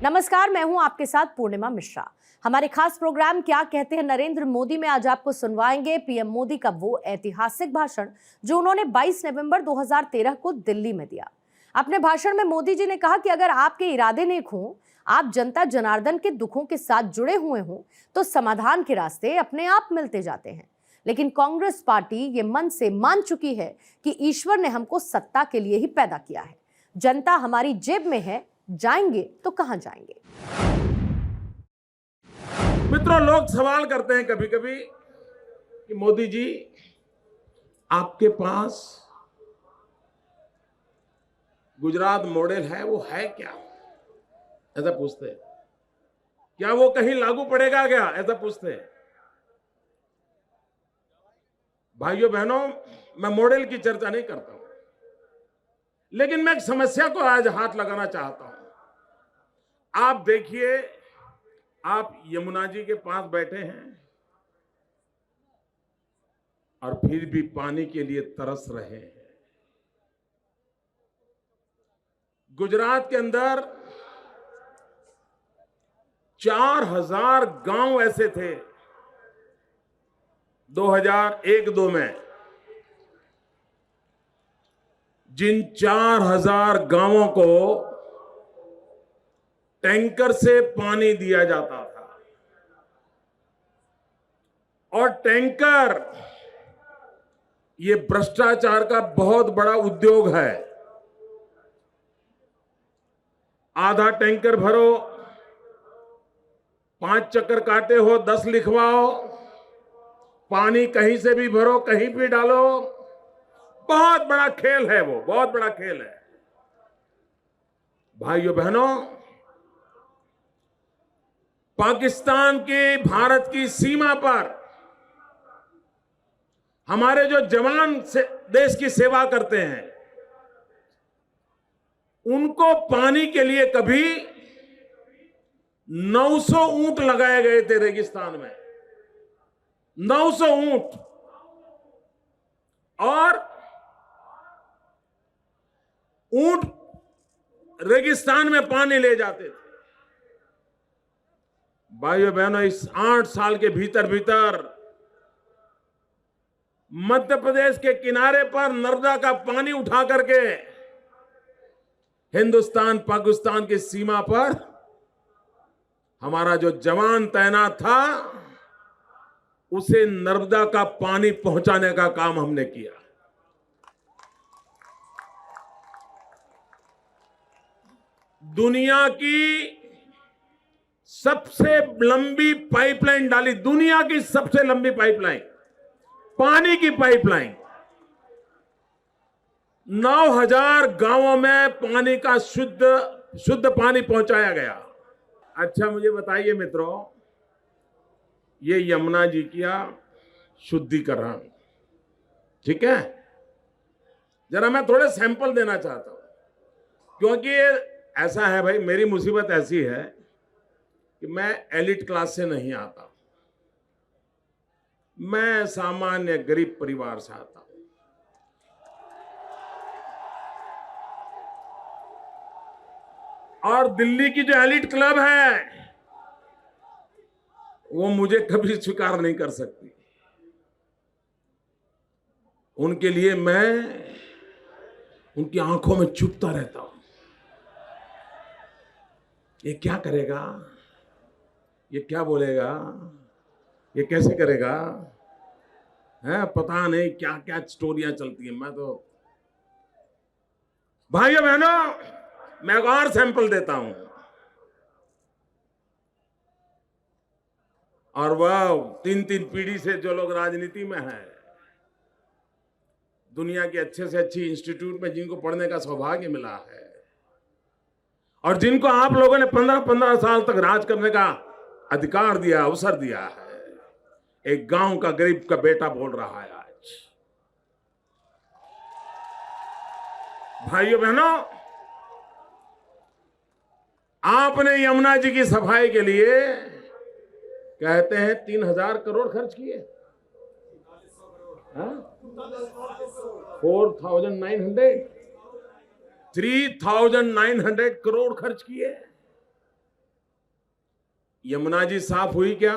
नमस्कार, मैं हूं आपके साथ पूर्णिमा मिश्रा। हमारे खास प्रोग्राम क्या कहते हैं नरेंद्र मोदी में आज आपको सुनवाएंगे पीएम मोदी का वो ऐतिहासिक भाषण जो उन्होंने 22 नवंबर 2013 को दिल्ली में दिया। अपने भाषण में मोदी जी ने कहा कि अगर आपके इरादे नेक हों, आप जनता जनार्दन के दुखों के साथ जुड़े हुए हों, तो समाधान के रास्ते अपने आप मिलते जाते हैं। लेकिन कांग्रेस पार्टी ये मन से मान चुकी है कि ईश्वर ने हमको सत्ता के लिए ही पैदा किया है। जनता हमारी जेब में है, जाएंगे तो कहां जाएंगे। मित्रों, लोग सवाल करते हैं कभी कभी कि मोदी जी, आपके पास गुजरात मॉडल है, वो है क्या? ऐसा पूछते हैं। क्या वो कहीं लागू पड़ेगा क्या? ऐसा पूछते हैं। भाइयों बहनों, मैं मॉडल की चर्चा नहीं करता हूं, लेकिन मैं एक समस्या को आज हाथ लगाना चाहता हूं। आप देखिए, आप यमुना जी के पास बैठे हैं और फिर भी पानी के लिए तरस रहे हैं। गुजरात के अंदर 4000 गांव ऐसे थे 2001-2 में, जिन 4000 गांवों को टैंकर से पानी दिया जाता था। और टैंकर ये भ्रष्टाचार का बहुत बड़ा उद्योग है। आधा टैंकर भरो, 5 चक्कर काटे हो, 10 लिखवाओ, पानी कहीं से भी भरो, कहीं भी डालो। बहुत बड़ा खेल है वो, बहुत बड़ा खेल है। भाइयों बहनों, पाकिस्तान की, भारत की सीमा पर हमारे जो जवान देश की सेवा करते हैं, उनको पानी के लिए कभी 900 ऊंट लगाए गए थे रेगिस्तान में। 900 ऊंट। और ऊंट रेगिस्तान में पानी ले जाते थे। भाइयों बहनों, इस 8 साल के भीतर भीतर मध्य प्रदेश के किनारे पर नर्मदा का पानी उठा करके हिंदुस्तान पाकिस्तान की सीमा पर हमारा जो जवान तैनात था, उसे नर्मदा का पानी पहुंचाने का काम हमने किया। दुनिया की सबसे लंबी पाइपलाइन डाली, दुनिया की सबसे लंबी पाइपलाइन, पानी की पाइपलाइन। 9000 गांवों में पानी का शुद्ध पानी पहुंचाया गया। अच्छा, मुझे बताइए मित्रों, ये यमुना जी का शुद्धिकरण, ठीक है? जरा मैं थोड़े सैंपल देना चाहता हूं, क्योंकि ये ऐसा है भाई, मेरी मुसीबत ऐसी है कि मैं एलिट क्लास से नहीं आता, मैं सामान्य गरीब परिवार से आता हूं। और दिल्ली की जो एलिट क्लब है, वो मुझे कभी स्वीकार नहीं कर सकती। उनके लिए मैं उनकी आंखों में चुभता रहता हूं। ये क्या करेगा, ये क्या बोलेगा, ये कैसे करेगा, है पता नहीं क्या क्या स्टोरियां चलती हैं। मैं तो भाइयों बहनों, मैं एक और सैंपल देता हूं। और वह 3 पीढ़ी से जो लोग राजनीति में हैं, दुनिया की अच्छे से अच्छी इंस्टीट्यूट में जिनको पढ़ने का सौभाग्य मिला है, और जिनको आप लोगों ने 15-15 साल तक राज करने का अधिकार दिया, अवसर दिया है, एक गांव का गरीब का बेटा बोल रहा है आज। भाइयों बहनों, आपने यमुना जी की सफाई के लिए कहते हैं 3000 करोड़ खर्च किए। 3900 करोड़ खर्च किए। यमुना जी साफ हुई क्या?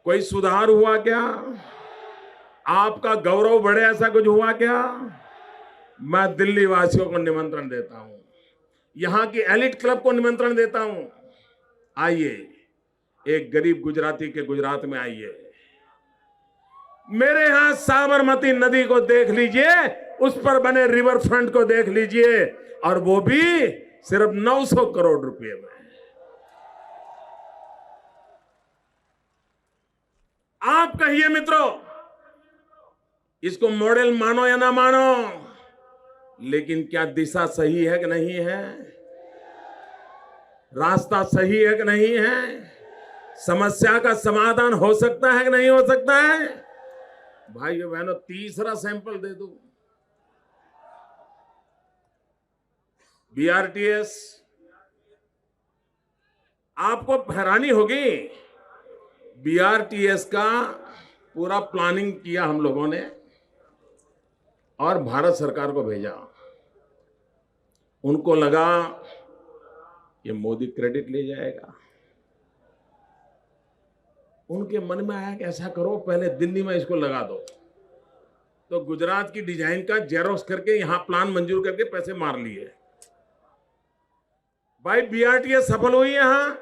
कोई सुधार हुआ क्या? आपका गौरव बढ़े ऐसा कुछ हुआ क्या? मैं दिल्ली वासियों को निमंत्रण देता हूं, यहां की एलिट क्लब को निमंत्रण देता हूं, आइए एक गरीब गुजराती के गुजरात में आइए, मेरे यहां साबरमती नदी को देख लीजिए, उस पर बने रिवर फ्रंट को देख लीजिए, और वो भी सिर्फ 900 करोड़ रुपए में। आप कहिए मित्रों, इसको मॉडल मानो या ना मानो, लेकिन क्या दिशा सही है कि नहीं है? रास्ता सही है कि नहीं है? समस्या का समाधान हो सकता है कि नहीं हो सकता है? भाइयों बहनों, तीसरा सैंपल दे दूं। बीआरटीएस, आपको हैरानी होगी, बीआरटीएस का पूरा प्लानिंग किया हम लोगों ने और भारत सरकार को भेजा। उनको लगा ये मोदी क्रेडिट ले जाएगा। उनके मन में आया कि ऐसा करो, पहले दिल्ली में इसको लगा दो। तो गुजरात की डिजाइन का जेरोक्स करके यहां प्लान मंजूर करके पैसे मार लिए। भाई बीआरटीएस सफल हुई यहां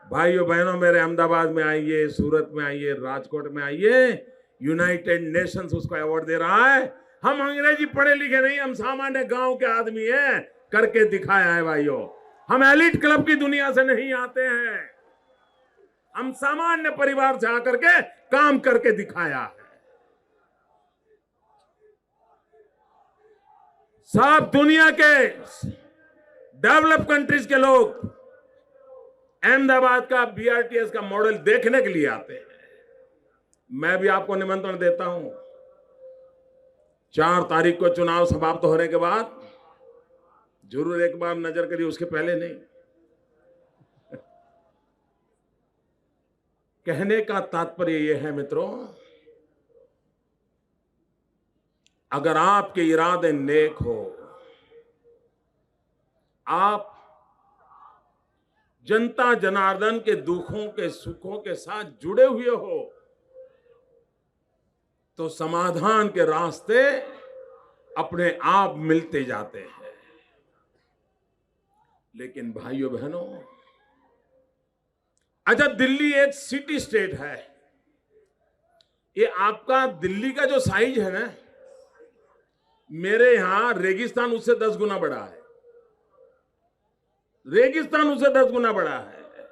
भाइयों बहनों, मेरे अहमदाबाद में आइए, सूरत में आइए, राजकोट में आइए, यूनाइटेड नेशंस उसको अवार्ड दे रहा है। हम अंग्रेजी पढ़े लिखे नहीं, हम सामान्य गांव के आदमी हैं, करके दिखाया है भाइयों। हम एलिट क्लब की दुनिया से नहीं आते हैं, हम सामान्य परिवार से आकर के काम करके दिखाया है। सब दुनिया के डेवलप कंट्रीज के लोग अहमदाबाद का बीआरटीएस का मॉडल देखने के लिए आते हैं। मैं भी आपको निमंत्रण देता हूं, 4 तारीख को चुनाव समाप्त होने के बाद जरूर एक बार नजर करिए, उसके पहले नहीं। कहने का तात्पर्य यह है मित्रों, अगर आपके इरादे नेक हो, आप जनता जनार्दन के दुखों के सुखों के साथ जुड़े हुए हो, तो समाधान के रास्ते अपने आप मिलते जाते हैं। लेकिन भाइयों बहनों, अच्छा दिल्ली एक सिटी स्टेट है, ये आपका दिल्ली का जो साइज है ना, मेरे यहां रेगिस्तान उससे 10 गुना बड़ा है, रेगिस्तान उससे 10 गुना बड़ा है।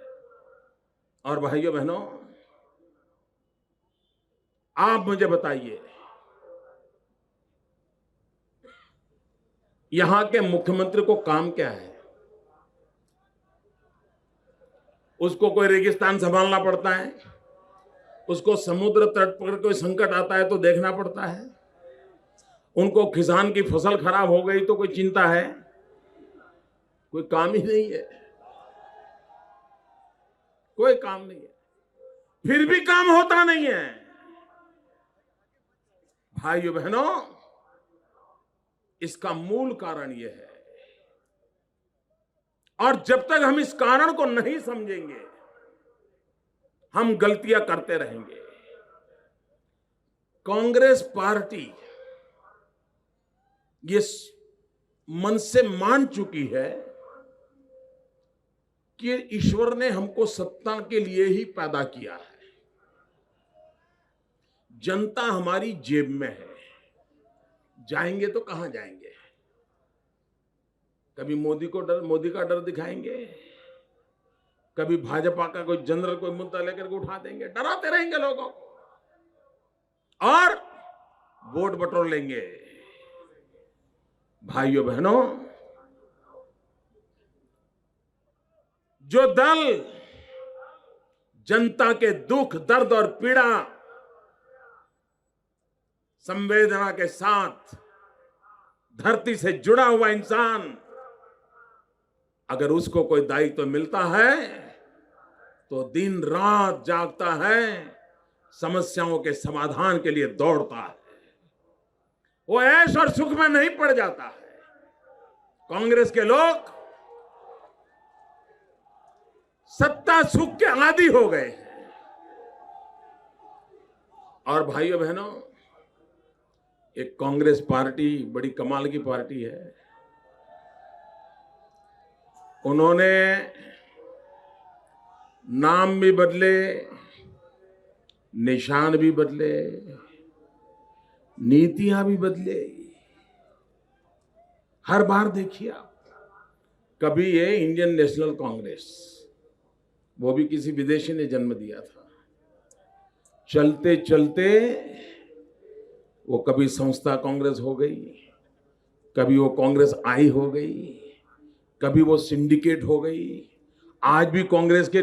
और भाइयों बहनों, आप मुझे बताइए, यहां के मुख्यमंत्री को काम क्या है? उसको कोई रेगिस्तान संभालना पड़ता है, उसको समुद्र तट पर कोई संकट आता है तो देखना पड़ता है, उनको किसान की फसल खराब हो गई तो कोई चिंता है? कोई काम ही नहीं है, कोई काम नहीं है, फिर भी काम होता नहीं है। भाइयों बहनों, इसका मूल कारण यह है, और जब तक हम इस कारण को नहीं समझेंगे, हम गलतियां करते रहेंगे। कांग्रेस पार्टी ये मन से मान चुकी है कि ईश्वर ने हमको सत्ता के लिए ही पैदा किया है, जनता हमारी जेब में है, जाएंगे तो कहां जाएंगे? कभी मोदी का डर दिखाएंगे, कभी भाजपा का कोई जनरल कोई मुद्दा लेकर के उठा देंगे, डराते रहेंगे लोगों को और वोट बटोर लेंगे। भाइयों बहनों, जो दल जनता के दुख दर्द और पीड़ा संवेदना के साथ धरती से जुड़ा हुआ इंसान, अगर उसको कोई दायित्व मिलता है तो दिन रात जागता है, समस्याओं के समाधान के लिए दौड़ता है, वो ऐश और सुख में नहीं पड़ जाता है। कांग्रेस के लोग सत्ता सुख के आदी हो गए हैं। और भाइयों बहनों, एक कांग्रेस पार्टी बड़ी कमाल की पार्टी है। उन्होंने नाम भी बदले, निशान भी बदले, नीतियां भी बदले। हर बार देखिए आप, कभी ये इंडियन नेशनल कांग्रेस, वो भी किसी विदेशी ने जन्म दिया था, चलते चलते वो कभी संस्था कांग्रेस हो गई, कभी वो कांग्रेस आई हो गई, कभी वो सिंडिकेट हो गई। आज भी कांग्रेस के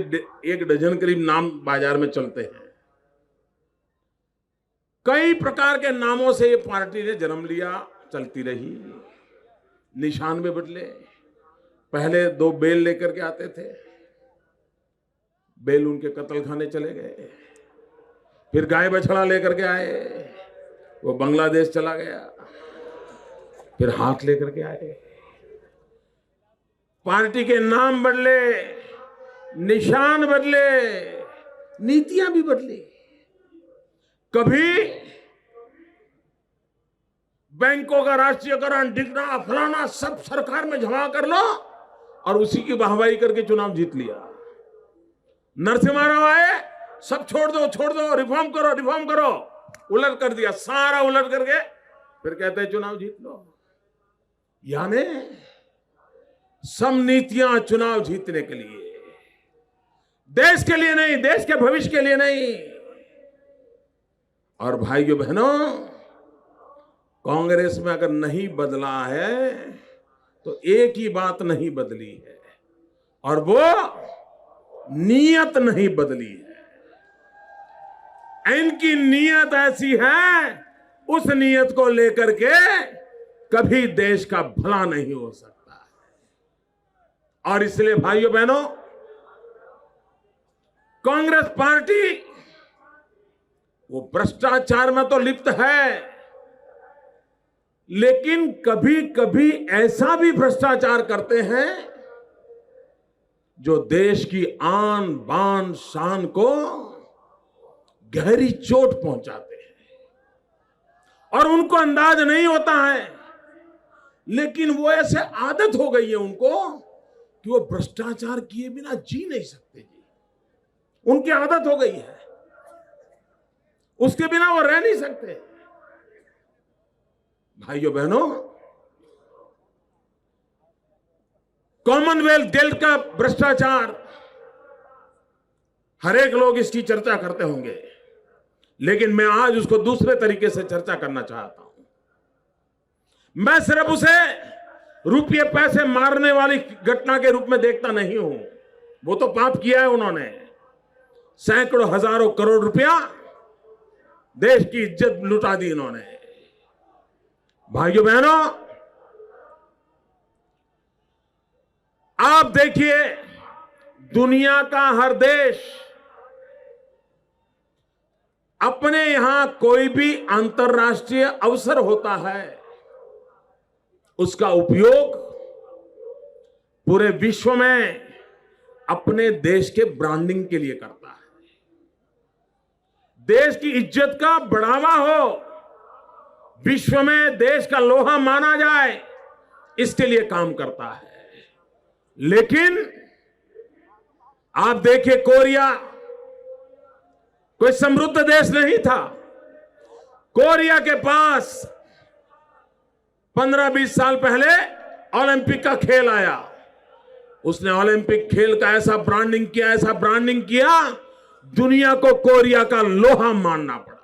1 डजन करीब नाम बाजार में चलते हैं। कई प्रकार के नामों से ये पार्टी ने जन्म लिया, चलती रही, निशान में बदले। पहले 2 बेल लेकर के आते थे, बेल उनके कत्ल खाने चले गए। फिर गाय बछड़ा लेकर के आए, वो बांग्लादेश चला गया। फिर हाथ लेकर के आए। पार्टी के नाम बदले, निशान बदले, नीतियां भी बदली। कभी बैंकों का राष्ट्रीयकरण, डिगना, फलाना सब सरकार में जमा कर लो और उसी की वाहवाही करके चुनाव जीत लिया। नरसिम्हा राव आए, सब छोड़ दो, रिफॉर्म करो, उलट कर दिया, सारा उलट करके फिर कहते हैं चुनाव जीत लो। यानी सब नीतियां चुनाव जीतने के लिए, देश के लिए नहीं, देश के भविष्य के लिए नहीं। और भाइयों बहनों, कांग्रेस में अगर नहीं बदला है तो एक ही बात नहीं बदली है, और वो नीयत नहीं बदली है। इनकी नीयत ऐसी है, उस नीयत को लेकर के कभी देश का भला नहीं हो सकता है। और इसलिए भाइयों बहनों, कांग्रेस पार्टी वो भ्रष्टाचार में तो लिप्त है, लेकिन कभी कभी ऐसा भी भ्रष्टाचार करते हैं जो देश की आन बान शान को गहरी चोट पहुंचाते हैं। और उनको अंदाज नहीं होता है, लेकिन वो ऐसे आदत हो गई है उनको कि वो भ्रष्टाचार किए बिना जी नहीं सकते जी। उनकी आदत हो गई है, उसके बिना वो रह नहीं सकते। भाइयों बहनों, कॉमनवेल्थ गेम्स का भ्रष्टाचार, हर एक लोग इसकी चर्चा करते होंगे, लेकिन मैं आज उसको दूसरे तरीके से चर्चा करना चाहता हूं। मैं सिर्फ उसे रुपये पैसे मारने वाली घटना के रूप में देखता नहीं हूं। वो तो पाप किया है उन्होंने, सैकड़ों हजारों करोड़ रुपया देश की इज्जत लुटा दी इन्होंने। भाइयों बहनों, आप देखिए, दुनिया का हर देश अपने यहां कोई भी अंतर्राष्ट्रीय अवसर होता है, उसका उपयोग पूरे विश्व में अपने देश के ब्रांडिंग के लिए करता है। देश की इज्जत का बढ़ावा हो, विश्व में देश का लोहा माना जाए, इसके लिए काम करता है। लेकिन आप देखिए, कोरिया कोई समृद्ध देश नहीं था। कोरिया के पास 15-20 साल पहले ओलंपिक का खेल आया। उसने ओलंपिक खेल का ऐसा ब्रांडिंग किया, दुनिया को कोरिया का लोहा मानना पड़ा।